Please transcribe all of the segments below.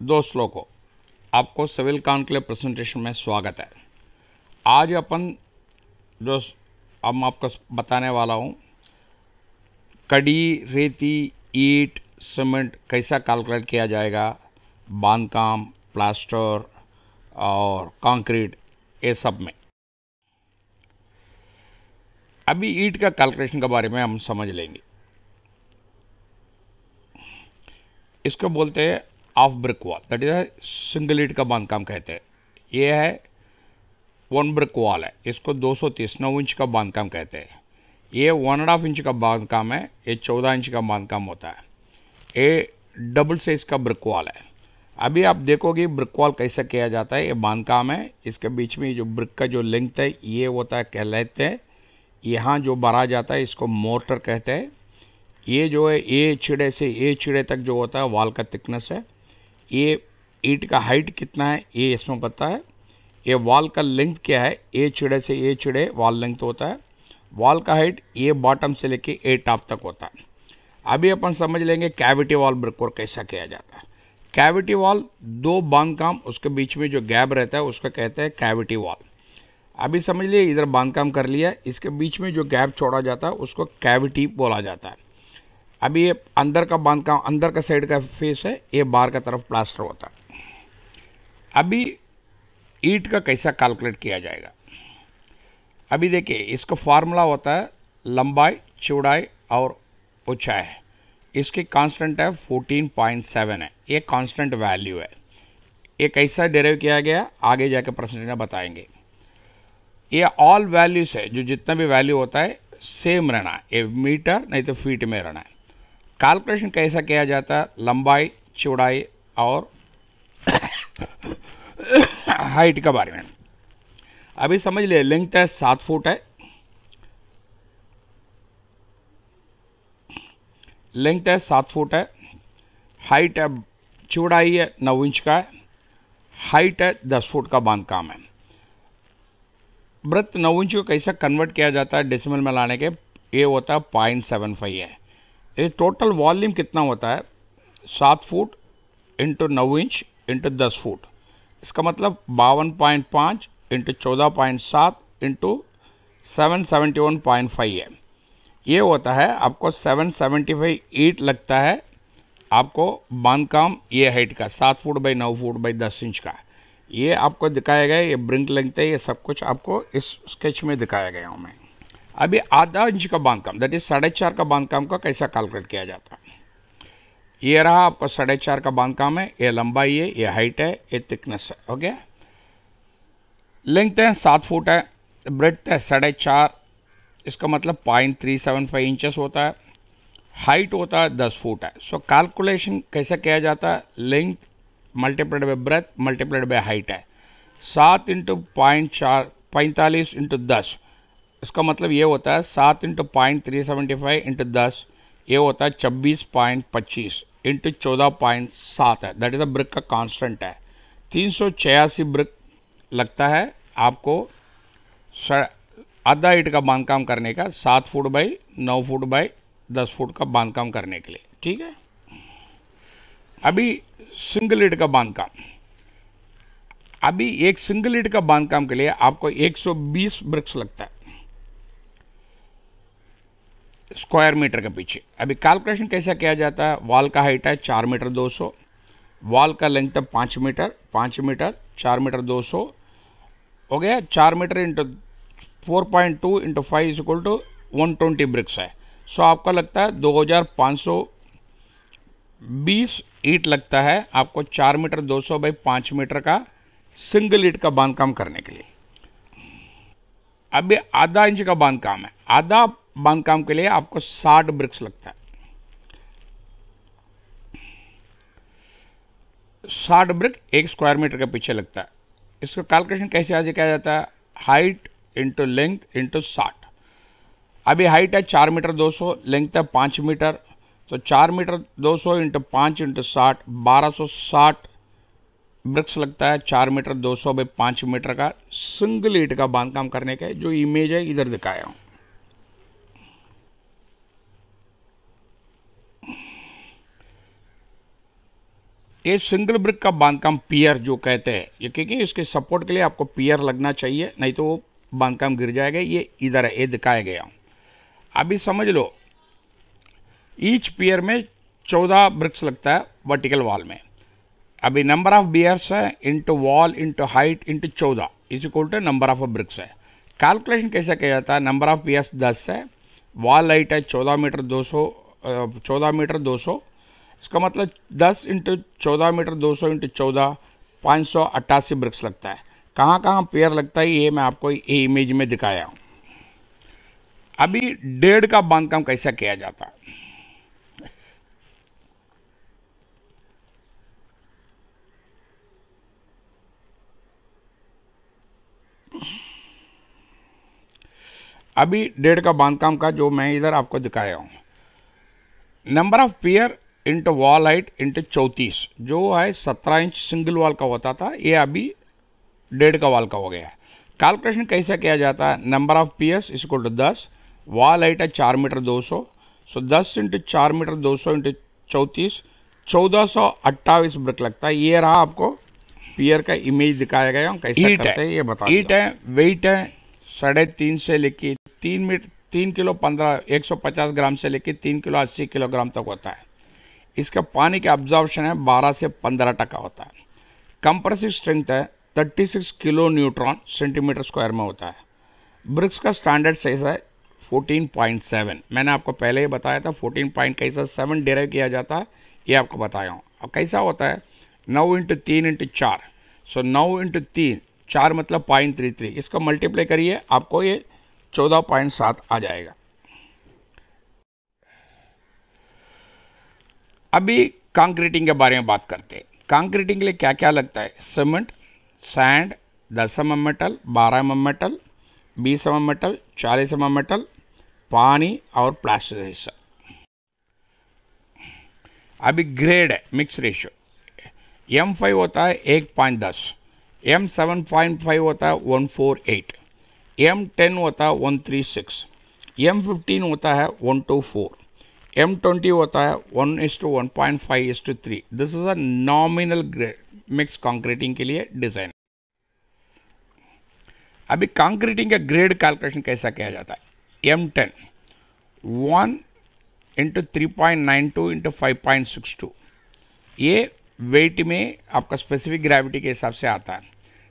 दोस्तों को आपको सिविल कॉन्क्लेव प्रेजेंटेशन में स्वागत है। आज अपन जो अब आपको बताने वाला हूँ, कड़ी, रेती, ईंट, सीमेंट कैसा कैलकुलेट किया जाएगा, बांधकाम, प्लास्टर और कंक्रीट, ये सब में। अभी ईंट का कैलकुलेशन के बारे में हम समझ लेंगे। इसको बोलते हैं of brick wall, that is single ईंट का बांधकाम कहते हैं। ये है वन ब्रिक वॉल है, इसको 230 9 इंच का बांधकाम कहते हैं। ये 1.5 इंच का बांधकाम है, ये 14 इंच का बांधकाम होता है। ये डबल साइज का ब्रिक वॉल है। अभी आप देखोगे ब्रिक वॉल कैसे किया जाता है। ये बांधकाम है, इसके बीच में जो ब्रिक का जो लेंथ है ये होता है, कहलाते हैं। यहाँ जो भरा जाता है इसको मोर्टर कहते हैं। ये जो है ये छिड़े से ये छिड़े तक जो होता है वॉल का थिकनेस है। ये ईंट का हाइट कितना है ये इसमें पता है। ये वॉल का लेंथ क्या है, ये छिड़े से ये छिड़े वॉल लेंथ होता है। वॉल का हाइट ये बॉटम से लेके ए टॉप तक होता है। अभी अपन समझ लेंगे कैविटी वॉल ब्रिक वर्क कैसा किया जाता है। कैविटी वॉल दो बांधकाम उसके बीच में जो गैप रहता है उसका कहते हैं कैविटी वॉल। अभी समझ लिए, इधर बांधकाम कर लिया, इसके बीच में जो गैप छोड़ा जाता है उसको कैविटी बोला जाता है। अभी ये अंदर का बांधकाम, अंदर का साइड का फेस है, ये बाहर का तरफ प्लास्टर होता है। अभी ईंट का कैसा कैलकुलेट किया जाएगा। अभी देखिए, इसका फार्मूला होता है लंबाई, चौड़ाई और ऊंचाई है। इसकी कांस्टेंट है 14.7 है, ये कांस्टेंट वैल्यू है। ये कैसा डेराइव किया गया आगे जाके प्रश्न में बताएंगे। ये ऑल वैल्यूज है, जो जितना भी वैल्यू होता है सेम रहना है, ये मीटर नहीं तो फीट में रहना है। कैलकुलेशन कैसा किया जाता है, लंबाई, चौड़ाई और हाइट के बारे में। अभी समझ ले, लेंथ है 7 फुट है, लेंथ है 7 फुट है, हाइट है, चौड़ाई है 9 इंच का है, हाइट है 10 फुट का बांधकाम है। ब्रेथ 9 इंच को कैसा कन्वर्ट किया जाता है डेसिमल में लाने के, ये होता है 0.75 है। ये टोटल वॉल्यूम कितना होता है, 7 foot into 9 inch into 10 foot. इसका मतलब 52.5 इंटू 14.7 इंटू 771.5 है। ये होता है आपको 775 ईंट लगता है आपको बांधकाम। ये हाइट का 7 foot by 9 foot by 10 inch का ये आपको दिखाया गया। ये ब्रिंक लेंथ है, ये सब कुछ आपको इस स्केच में दिखाया गया हूँ मैं। अभी आधा इंच का बांधकाम, दैट इज 4.5 का बांधकाम का कैसा कैलकुलेट किया जाता है। ये रहा आपको 4.5 का बांधकाम है, ये लंबाई है, ये हाइट है, ये थिकनेस है। ओके, लेंथ है 7 फुट है, ब्रेड्थ है 4.5, इसका मतलब 0.375 इंचेस होता है। हाइट होता है 10 फुट है। सो कैलकुलेशन कैसे किया जाता है, length multiplied by breath multiplied by height है। 7 इंटू 45 इंटू 10, इसका मतलब ये होता है 7 इंटू 0.375 इंटू 10, ये होता है 26.25 इंटू 14.7 है। दैट इज द ब्रिक का कांस्टेंट है। 386 ब्रिक लगता है आपको आधा ईंट का बांधकाम करने का, 7 foot by 9 foot by 10 foot का बांधकाम करने के लिए। ठीक है, अभी सिंगल ईंट का बांधकाम। अभी एक सिंगल ईंट का बांधकाम के लिए आपको 120 ब्रिक्स लगता है स्क्वायर मीटर के पीछे। अभी कैलकुलेशन कैसा किया जाता है, वॉल का हाइट है 4 मीटर 200, वॉल का लेंथ है 5 मीटर, 5 मीटर 4 मीटर 200 हो गया। 4 metre into 4.2 into 5 is equal to 120 bricks है। सो आपका लगता है 2520 ईंट लगता है आपको 4 मीटर 200 बाई 5 मीटर का सिंगल ईंट का बांधकाम करने के लिए। अभी आधा इंच का बांधकाम है, आधा बांधकाम के लिए आपको 60 ब्रिक्स लगता है। 60 ब्रिक एक स्क्वायर मीटर के पीछे लगता है। इसका कैलकुलेशन कैसे आज किया जाता है, हाइट इंटू लेंथ इंटू 60। अभी हाइट है 4 मीटर 200, लेंथ है 5 मीटर, तो 4 मीटर 200 इंटू 5 इंटू 60, 1260 ब्रिक्स लगता है 4 मीटर 200 बाई 5 मीटर का सिंगल ईंट का बांधकाम करने का। जो इमेज है इधर दिखाया हूं। ये सिंगल ब्रिक का बांधकाम पियर जो कहते हैं, ये क्योंकि इसके सपोर्ट के लिए आपको पियर लगना चाहिए, नहीं तो वो बांधकाम गिर जाएगा। ये इधर है, ये दिखाया गया। अभी समझ लो, ईच पियर में 14 ब्रिक्स लगता है वर्टिकल वॉल में। अभी नंबर ऑफ बियर्स है into wall into height into 14 is equal to number of bricks है। कैलकुलेशन कैसे किया जाता है? नंबर ऑफ बियर्स 10 है, वॉल हाइट है 14 मीटर 200, इसका मतलब 10 इंटू 14 मीटर 200 इंटू 14 588 ब्रिक्स लगता है। कहाँ कहाँ पेयर लगता है ये मैं आपको ये इमेज में दिखाया हूँ। अभी डेढ़ का बांधकाम कैसा किया जाता है? अभी डेढ़ का बांधकाम का जो मैं इधर आपको दिखाया हूँ, number of pier into wall height into 34 जो है 17 इंच सिंगल वॉल का होता था, ये अभी डेढ़ का वॉल का हो गया है। कैलकुलेशन कैसे किया जाता है? Number of piers is equal to 10, wall height है 4 metre 200, so 10 into 4 metre 200 into 34 1428 brick लगता है। ये रहा आपको पियर का इमेज दिखाया गया, कैसे करते हैं ये बता। ईट है, वेट है 3.5 से लेके 3 किलो 150 ग्राम से लेके 3 किलो 80 किलोग्राम तक होता है। इसका पानी का अब्जॉर्प्शन है 12 से 15% होता है। कंप्रेसिव स्ट्रेंथ है 36 किलो न्यूट्रॉन सेंटीमीटर स्क्वायर में होता है। ब्रिक्स का स्टैंडर्ड साइज है 14.7। मैंने आपको पहले ही बताया था 14 पॉइंट कैसा 7 डिराइव किया जाता है, ये आपको बताया हूँ। अब कैसा होता है 9 इंटू 3 इंटू 4, सो 9 इंटू 3 4 मतलब 0.33, इसको मल्टीप्लाई करिए आपको ये 14.7 आ जाएगा। अभी कंक्रीटिंग के बारे में बात करते हैं। कंक्रीटिंग के लिए क्या क्या लगता है? Cement, sand, 10 mm metal, 12 mm metal, 20 mm metal, 40 mm metal, पानी और प्लास्टर हिस्सा। अभी ग्रेड है, मिक्स रेशियो। M5 होता है 1.10, M7.5 होता है 148, M10 होता है 136, M15 होता है 124, M20 होता है 1:1.5:3। This is a nominal grade mix concreting के लिए डिजाइन। अभी कंक्रीटिंग का ग्रेड कैलकुलेशन कैसा किया जाता है? M10 1 इंटू 3.92 इंटू 5.62, ये वेट में आपका स्पेसिफिक ग्रेविटी के हिसाब से आता है।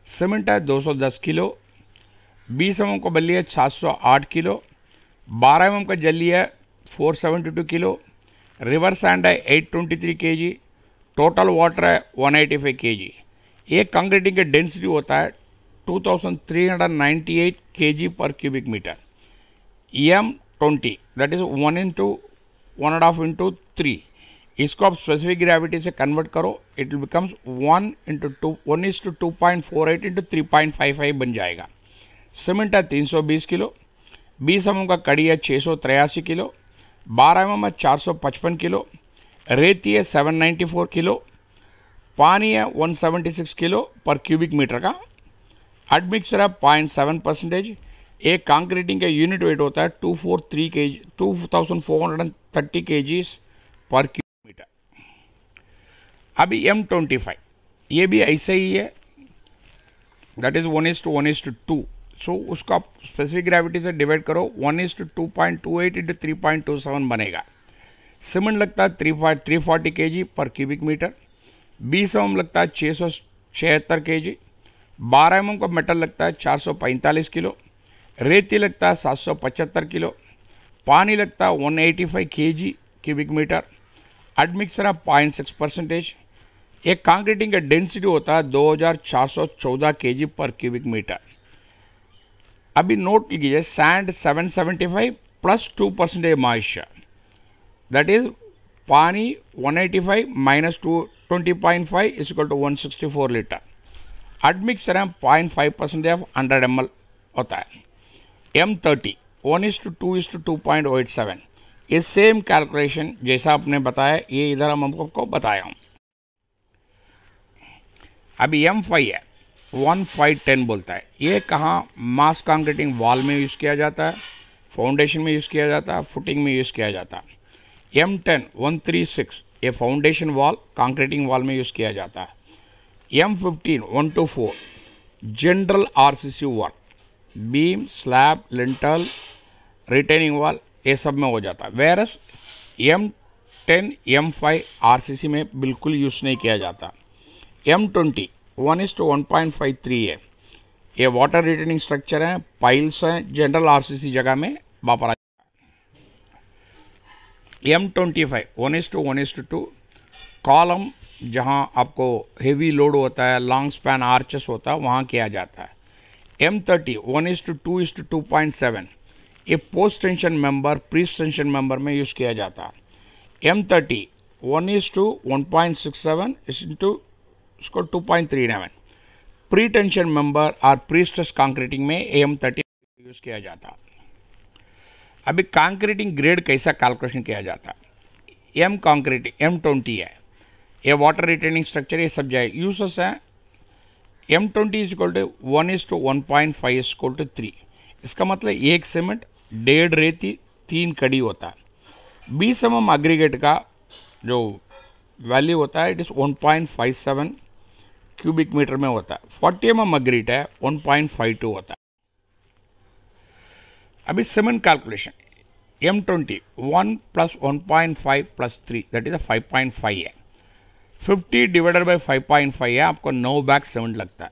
सीमेंट है 210 किलो, 20 mm का बल्ली है 708 किलो, 12 mm का जल्ली है 472 किलो, रिवर सैंड है 823 kg, टोटल वाटर है 185 kg। ये कंक्रीटिंग का डेंसिटी होता है 2398 kg पर cubic metre. M20 that is 1:1.5 into 3, इसको आप स्पेसिफिक ग्रेविटी से कन्वर्ट करो, इट विल बिकम्स 1:2.48 इंटू 3.55 बन जाएगा। सीमेंट है 320 किलो, 20 mm का कड़ी है 683 किलो, 12 mm है 455 किलो, रेती है 794 किलो, पानी है 176 किलो पर क्यूबिक मीटर का, एडमिक्सचर है 0.7%। एक कंक्रीटिंग का यूनिट वेट होता है 2430 kg पर क्यूबिक मीटर। अभी M25 ये भी ऐसे ही है, दैट इज 1:1:2, सो उसका स्पेसिफिक ग्रेविटी से डिवाइड करो 1:2.28 इंटू 3.27 बनेगा। सीमेंट लगता है 340 kg पर क्यूबिक मीटर, 20 mm लगता है 676 kg, 12 mm का मेटल लगता है 445 किलो, रेती लगता है 775 किलो, पानी लगता है 185 kg क्यूबिक मीटर, एडमिक्सचर है 0.6%। एक कंक्रीटिंग का डेंसिटी होता है 2414 kg पर क्यूबिक मीटर। अभी नोट कीजिए, sand 775 plus 2% moisture, that is पानी 185 minus 20.5 is equal to 164 litre. Admixture है 0.5% ऑफ 100 ml होता है। M30 1:2:2.87, ये सेम कैलकुलेशन जैसा आपने बताया ये इधर हम आपको बताया हूँ। अभी M5 है 1:5:10 बोलता है, ये कहाँ मास कंक्रीटिंग वॉल में यूज़ किया जाता है, फाउंडेशन में यूज़ किया जाता है, फुटिंग में यूज़ किया जाता है। M10 136 ये फाउंडेशन वॉल कंक्रीटिंग वॉल में यूज़ किया जाता है। M15 1 to 4 general RCC work, beam, slab, lintel, retaining wall, ये सब में हो जाता है। वेरस M10 M5 RCC में बिल्कुल यूज़ नहीं किया जाता। M20 1:1.53 है, ये वाटर रिटेनिंग स्ट्रक्चर है, पाइल्स हैं, जनरल RCC जगह में वापरा। M25 1:1:2 कॉलम, जहां आपको हेवी लोड होता है, लॉन्ग स्पैन आर्चेस होता है, वहां किया जाता है। M30 1:2:2.7 ये post tension member, pre tension member में यूज़ किया जाता है। M30 1:1.67 इसको 2.39 प्री टेंशन मेंबर और प्री स्ट्रेस कंक्रीटिंग में M30 यूज़ किया जाता है। अभी कंक्रीटिंग ग्रेड कैसा कैलकुलेशन किया जाता है? M कंक्रीटिंग M20 है, ये वाटर रिटेनिंग स्ट्रक्चर, ये सब जाए यूसेस है। M20 1:1.5 इसका मतलब एक सीमेंट 1.5 रेती 3 कड़ी होता है। 20 mm एग्रीगेट का जो वैल्यू होता है इट इज़ 1.57 क्यूबिक मीटर में होता है। 40 mm एग्रीगेट है 1.52 होता है। अभी cement calculation M20 1 + 1.5 + 3 that is 5.5 है। 50 डिवाइडेड बाई 5.5 है, आपको 9 बैग सीमेंट लगता है।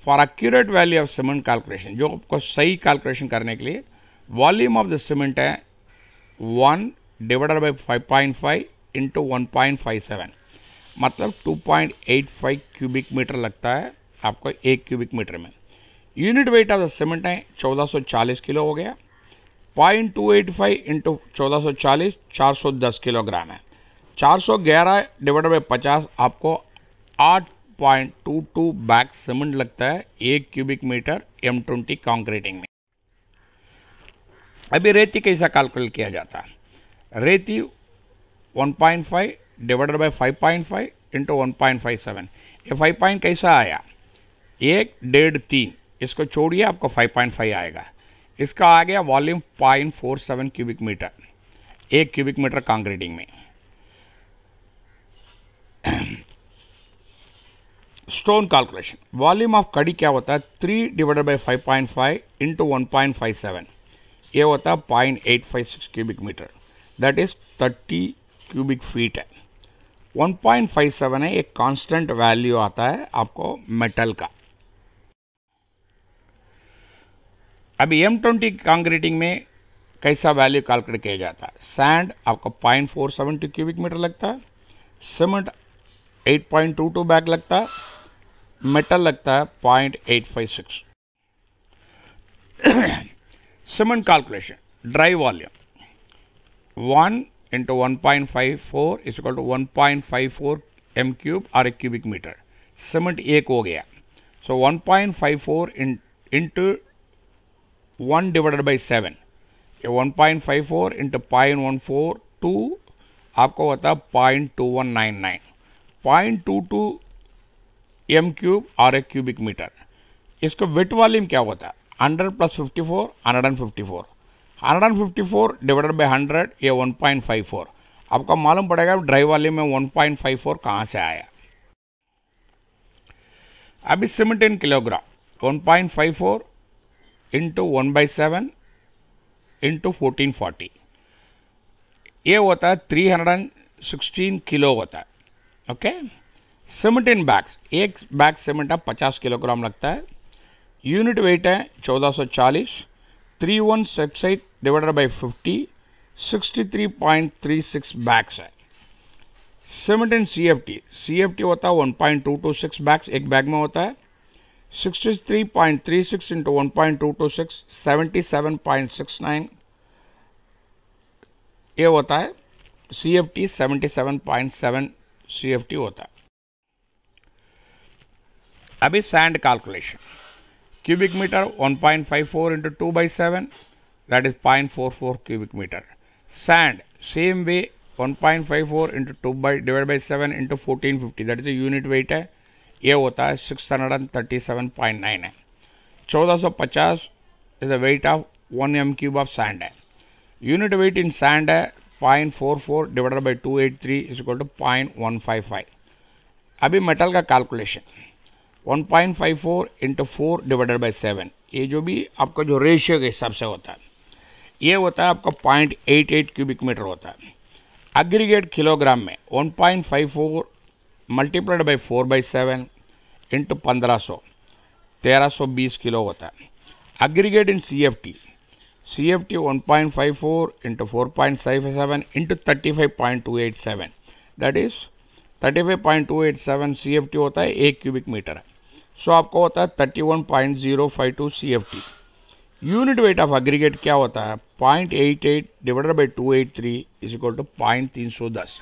For accurate value of cement calculation, जो आपको सही कैलकुलेशन करने के लिए वॉल्यूम ऑफ द सीमेंट है 1 डिवाइडेड बाई 5.5 इंटू 1.57 मतलब 2.85 क्यूबिक मीटर लगता है आपको 1 क्यूबिक मीटर में। Unit weight of the cement है 1440 किलो हो गया। 0.285 इंटू 1440 410 किलोग्राम है। 411 डिवाइडेड बाई 50 आपको 8.22 बैग सीमेंट लगता है 1 क्यूबिक मीटर M20 कंक्रीटिंग में। अभी रेती कैसा कैलकुलेट किया जाता है? रेती 1.5 डिवाइडेड बाई 5.5 इंटू 1.57, ये 5 पॉइंट कैसा आया? 1 1.5 3, इसको छोड़िए आपको 5.5 आएगा। इसका आ गया volume 0.47 cubic metre 1 cubic metre concreting में। स्टोन कैलकुलेशन, वॉल्यूम ऑफ कड़ी क्या होता है? 3 डिवाइडेड बाई 5.5 इंटू 1.57, ये होता है 0.856 cubic metre that is 30 cubic feet है। 1.57 है, एक कांस्टेंट वैल्यू आता है आपको मेटल का। अभी M20 कंक्रीटिंग में कैसा वैल्यू कैलकुलेट किया जाता है? सैंड आपको 0.472 क्यूबिक मीटर लगता है, सीमेंट 8.22 बैग लगता है, मेटल लगता है 0.856। Cement calculation, dry volume 1 into 1.54 is equal to 1.54 m cube और 1 क्यूबिक मीटर। सीमेंट 1 हो गया, सो 1.54 इंटू 1 डिवाइडेड बाई 7, ये 1.54 इंटू 0.142 आपको होता है 0.2199, 0.22 m क्यूब और 1 क्यूबिक मीटर। इसको वेट वॉल्यूम क्या होता है? 100 + 54 154, 154 डिवाइडेड बाई 100 ये 1.54। आपको मालूम पड़ेगा ड्राई वॉल्यूम में 1.54 कहाँ से आया। अभी cement in kilogram 1.54 into 1/7 into 1440, ये होता है 316 किलो होता है। ओके, सीमेंट इन बैग्स, एक बैग सीमेंट 50 किलोग्राम लगता है। यूनिट वेट है 1440, 3168 डिवाइडेड बाई 50 63.36 बैग्स है। सीमेंट इन CFT होता है 1.226 बैग्स एक बैग में होता है। 63.36 इंटू 1.226 77.69 ये होता है CFT। 77.7 CFT होता है। अभी sand calculation, cubic metre 1.54 into 2/7 that is 0.44 cubic metre. Sand same way 1.54 into 2 divide by 7 into 1450 that is unit weight है, ये होता है 637.9 है। 1450 is the weight of 1 m cube of sand है। यूनिट वेट इन सैंड है 0.44 divided by 283 is equal to 0.155। अभी metal का calculation 1.54 into 4 divided by 7, ये जो भी आपका जो रेशियो के हिसाब से होता है ये होता है आपका 0.88 क्यूबिक मीटर होता है। एग्रीगेट किलोग्राम में 1.54 मल्टीप्लाइड बाई 4/7 इंटू 1500 1320 किलो होता है। Aggregate in CFT 1.54 into 4.57 into 35.287 that is 35.287 CFT होता है 1 क्यूबिक मीटर है। सो आपको होता है 31.052 CFT। Unit weight of aggregate क्या होता है 0.88 divided by 283 is equal to 0.310।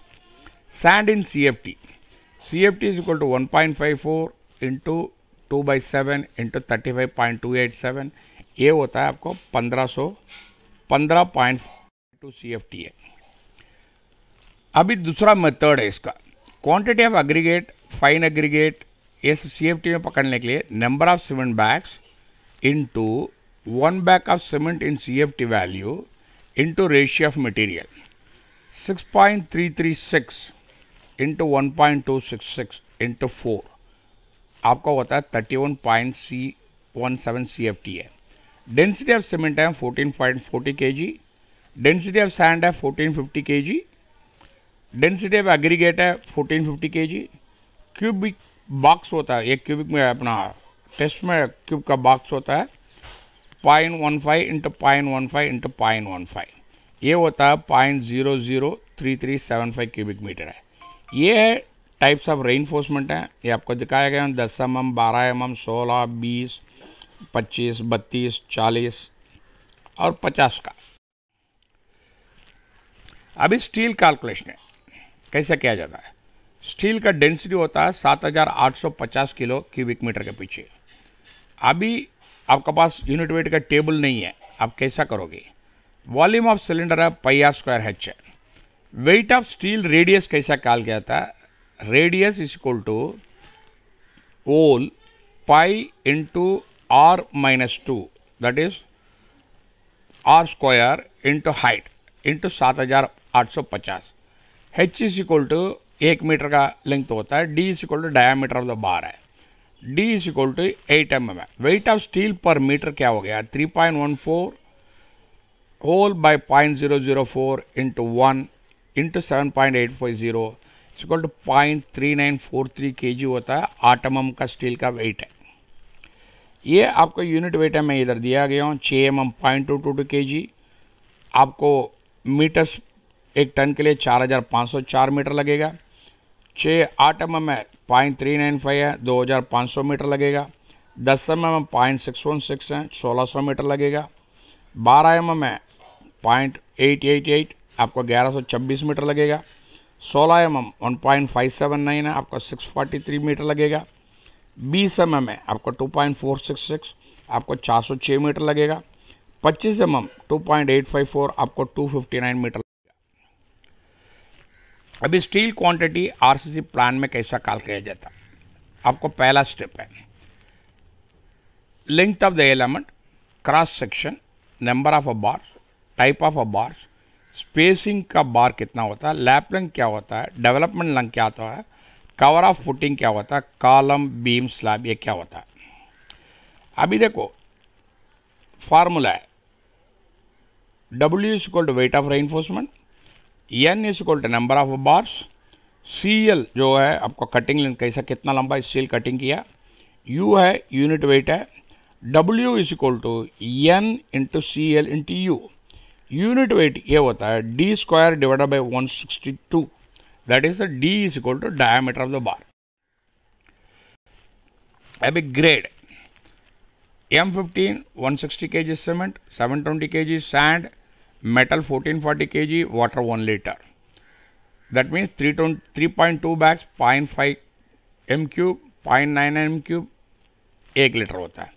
Sand in CFT is equal to 1.54 into 2/7 into 35.287, ये होता है आपको 15.2 CFT है। अभी दूसरा मेथड है इसका, quantity of aggregate fine aggregate ये CFT में पकड़ने के लिए number of cement bags into 1 bag of cement in CFT value into ratio of material 6.336 into 1.266 into 4 आपका होता है 31.17 CFT है। डेंसिटी ऑफ सीमेंट है 14.40 kg, डेंसिटी ऑफ सैंड है 1450 kg, डेंसिटी ऑफ एग्रीगेट है 1450 kg। क्यूबिक बॉक्स होता है, एक क्यूबिक में अपना टेस्ट में क्यूब का बॉक्स होता है 0.15 इंटू 0.15 इंटू 0.15, ये होता है 0.003375 क्यूबिक मीटर है। ये है टाइप्स ऑफ रेइनफोर्समेंट है, ये आपको दिखाया गया 10 mm, 12 mm, 16, 20, 25, 32, 40 और 50 का। अभी स्टील कैलकुलेशन है कैसे किया जाता है। स्टील का डेंसिटी होता है 7850 किलो क्यूबिक मीटर के पीछे। अभी आपका पास यूनिट वेट का टेबल नहीं है, आप कैसा करोगे। वॉल्यूम ऑफ सिलेंडर है πr²h है। वेट ऑफ स्टील रेडियस कैसा कॉल किया जाता है, radius is equal to whole pi into r-2 that is r² into height into 7850। h is equal to 1 metre का लेंथ होता है, d is equal to diameter of the bar है, d is equal to 8 mm है। Weight of steel per metre क्या हो गया 3.14 whole by 0.004 into 1 into 7.850 equal to 0.3943 kg होता है। 8 mm का स्टील का वेट है। ये आपको यूनिट वेट है, मैं इधर दिया गया हूँ 6 mm 0.222 kg। आपको मीटर्स एक टन के लिए 4504 मीटर लगेगा। 8 mm है 0.395 है 2500 मीटर लगेगा। 10 mm 0.616 है 1600 मीटर लगेगा। 12 mm है 0.888 आपको 1126 मीटर लगेगा। 16 mm 1.579 है आपको 643 मीटर लगेगा। 20 mm है आपको 2.466 आपको 406 मीटर लगेगा। 25 mm 2.854 आपको 259 मीटर लगेगा। अभी स्टील क्वांटिटी RCC प्लान में कैसा कॉल किया जाता है। आपको पहला स्टेप है length of the element, cross section, number of a bars, type of a bars, spacing का बार कितना होता है, लैप लेंथ क्या होता है, डेवलपमेंट लेंथ क्या होता है, कवर ऑफ फुटिंग क्या होता है, कॉलम बीम स्लैब ये क्या होता है। अभी देखो फार्मूला है W is equal to weight of reinforcement, N is equal to number of bars, CL जो है आपको कटिंग लेंथ कैसा कितना लंबा स्टील कटिंग किया, U है यूनिट वेट है, W is equal to N into CL into U। Unit weight ये होता है d² divided by 162 that is the d is equal to diameter of the bar. अभी grade M15 160 kg cement, 720 kg sand, metal 1440 kg, water 1 liter. That means 3.2 bags 0.5 m3 0.9 m3 1 litre होता है।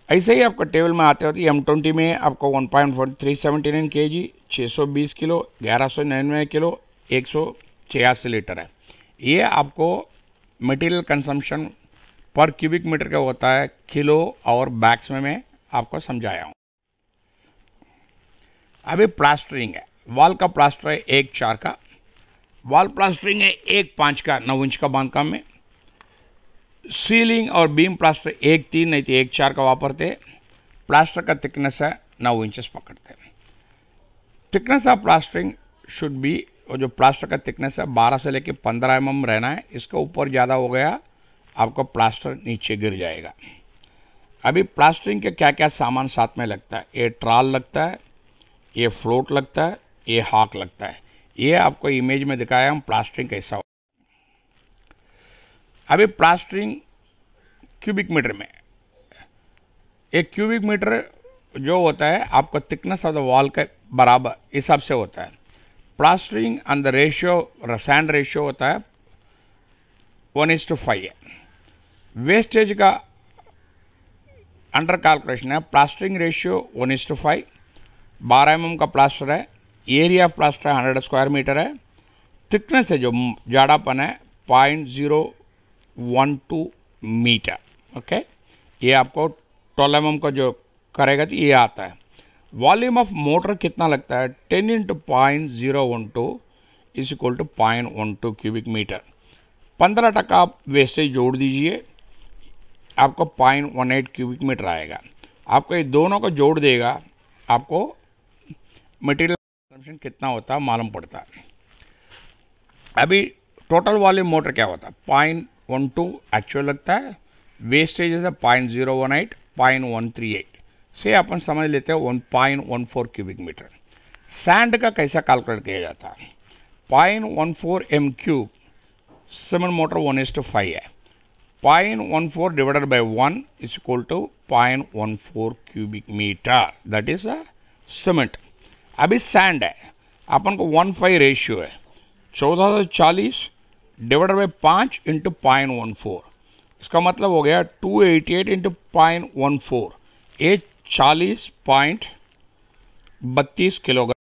ऐसे ही आपको table में आते होते M20 में आपको 1.379 kg 620 किलो 1199 किलो 186 लीटर है। ये आपको material consumption per cubic metre का होता है किलो और बैग्स में मैं आपको समझाया हूँ। अभी प्लास्टरिंग है, वॉल का प्लास्टर है 1/4 का, वॉल प्लास्टरिंग है 1/5 का 9 इंच का बांधकाम में। सीलिंग और बीम प्लास्टर 1/3 नहीं तो 1/4 का वापरते। प्लास्टर का थिकनेस है 9 इंचेस पकड़ते हैं। Thickness of plastering should be, और जो प्लास्टर का थिकनेस है 12 से लेकर 15 mm रहना है। इसके ऊपर ज़्यादा हो गया आपका प्लास्टर नीचे गिर जाएगा। अभी प्लास्टरिंग के क्या क्या सामान साथ में लगता है, ये ट्राल लगता है, ये फ्लोट लगता है, ये हाक लगता है। ये आपको इमेज में दिखाया हम प्लास्टरिंग कैसा हो। अभी प्लास्टरिंग क्यूबिक मीटर में, एक क्यूबिक मीटर जो होता है आपका थिकनेस ऑफ द वॉल के बराबर हिसाब से होता है। Plastering and the ratio, sand ratio होता है 1:5 है। वेस्टेज का अंडर कैलकुलेशन है। प्लास्टरिंग रेशियो 1:5, 12 mm का प्लास्टर है। Area of plaster 100 square metre है। थिकनेस है जो जाड़ापन है 0.012 मीटर। ओके, ये आपको 12 mm का जो करेगा तो ये आता है। वॉल्यूम ऑफ मोटर कितना लगता है, 10 × 0.012 is equal to 0.12 cubic metre. 15% आप वेस्टेज जोड़ दीजिए, आपको 0.18 क्यूबिक मीटर आएगा। आपको ये दोनों को जोड़ देगा, आपको मटेरियल कंजम्पशन कितना होता है मालूम पड़ता है। अभी टोटल वॉल्यूम मोटर क्या होता है, 0.12 एक्चुअल लगता है, वेस्टेज है 0.018, 0.138 से अपन समझ लेते हैं 1.14 क्यूबिक मीटर। सैंड का कैसा कैलकुलेट किया जाता है, 0.14 m³ सीमेंट मोटर 1:5 है। 0.14 divided by 1 is equal to 0.14 cubic metre, that is a cement. अभी सैंड है, अपन को 1:5 रेशियो है, 1440 डिवाइडेड बाय 5 × 0.14, इसका मतलब हो गया 288 × 0.14, ये 40.32 किलोग्राम।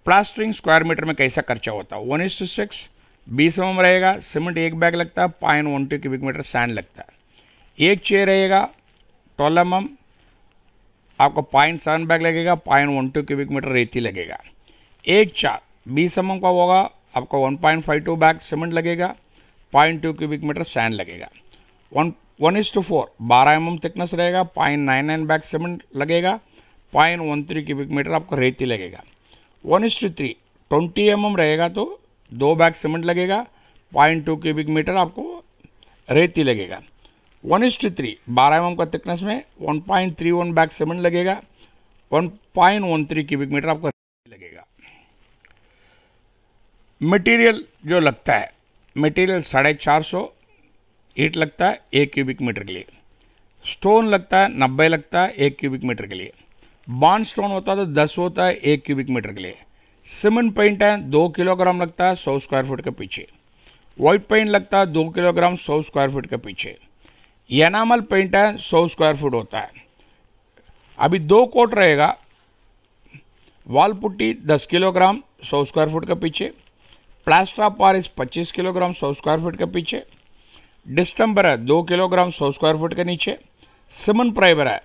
प्लास्टरिंग स्क्वायर मीटर में कैसा खर्चा होता है, 1:6, 20 mm रहेगा। सीमेंट 1 बैग लगता है, 0.12 क्यूबिक मीटर सैंड लगता है। एक चेयर रहेगा 12 mm, आपको 0.7 बैग लगेगा, 0.12 क्यूबिक मीटर रेती लगेगा। एक चार 20 mm का होगा, आपको 1.52 बैग सीमेंट लगेगा, 0.2 क्यूबिक मीटर सैंड लगेगा। 1:4 12 mm थिकनेस रहेगा, 0.99 बैग सीमेंट लगेगा, 0.13 क्यूबिक मीटर आपको रेती लगेगा। 1:3 20 mm रहेगा तो 2 बैग सीमेंट लगेगा, 0.2 क्यूबिक मीटर आपको रेती लगेगा। 1:3 12 mm का थिकनेस में 1.31 बैग सीमेंट लगेगा, 1.13 क्यूबिक मीटर आपको रेती लगेगा। मटेरियल जो लगता है, मटेरियल 450 ईंट लगता है 1 क्यूबिक मीटर के लिए। स्टोन लगता है 90 लगता है 1 क्यूबिक मीटर के लिए। बॉन्ड स्टोन होता है तो 10 होता है 1 क्यूबिक मीटर के लिए। सीमेंट पेंट है 2 किलोग्राम लगता है 100 स्क्वायर फुट के पीछे। वाइट पेंट लगता है 2 किलोग्राम 100 स्क्वायर फुट के पीछे। एनामल पेंट है 100 स्क्वायर फुट होता है। अभी 2 कोट रहेगा, wall putty 10 kilogram 100 square foot के पीछे। Plaster of Paris 25 kilogram 100 square foot के पीछे। डिस्टेंबर है 2 किलोग्राम 100 स्क्वायर फुट के नीचे। सीमेंट प्राइबर है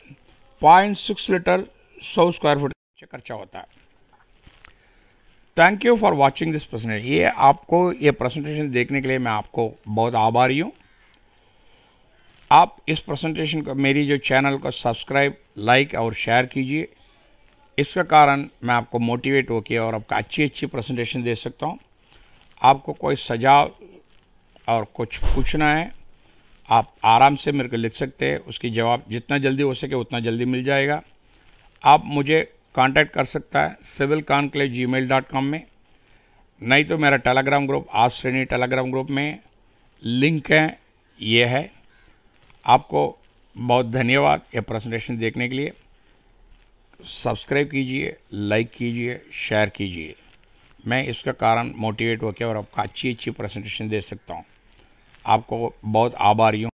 0.6 लीटर 100 स्क्वायर फुट के नीचे खर्चा होता है। Thank you for watching this presentation. ये आपको ये प्रेजेंटेशन देखने के लिए मैं आपको बहुत आभारी हूँ। आप इस प्रेजेंटेशन को, मेरी जो चैनल को सब्सक्राइब, लाइक और शेयर कीजिए। इसके कारण मैं आपको मोटिवेट होकर और आपको अच्छी प्रेजेंटेशन दे सकता हूँ। आपको कोई सुझाव और कुछ पूछना है, आप आराम से मेरे को लिख सकते हैं, उसकी जवाब जितना जल्दी हो सके उतना जल्दी मिल जाएगा। आप मुझे कांटेक्ट कर सकता है civilconclave@gmail.com में, नहीं तो मेरा टेलीग्राम ग्रुप आज श्रेणी टेलीग्राम ग्रुप में लिंक है, ये है। आपको बहुत धन्यवाद ये प्रेजेंटेशन देखने के लिए। सब्सक्राइब कीजिए, लाइक कीजिए, शेयर कीजिए। मैं इसका कारण मोटिवेट होकर और आपको अच्छी प्रेजेंटेशन दे सकता हूँ। आपको बहुत आभारी हूँ।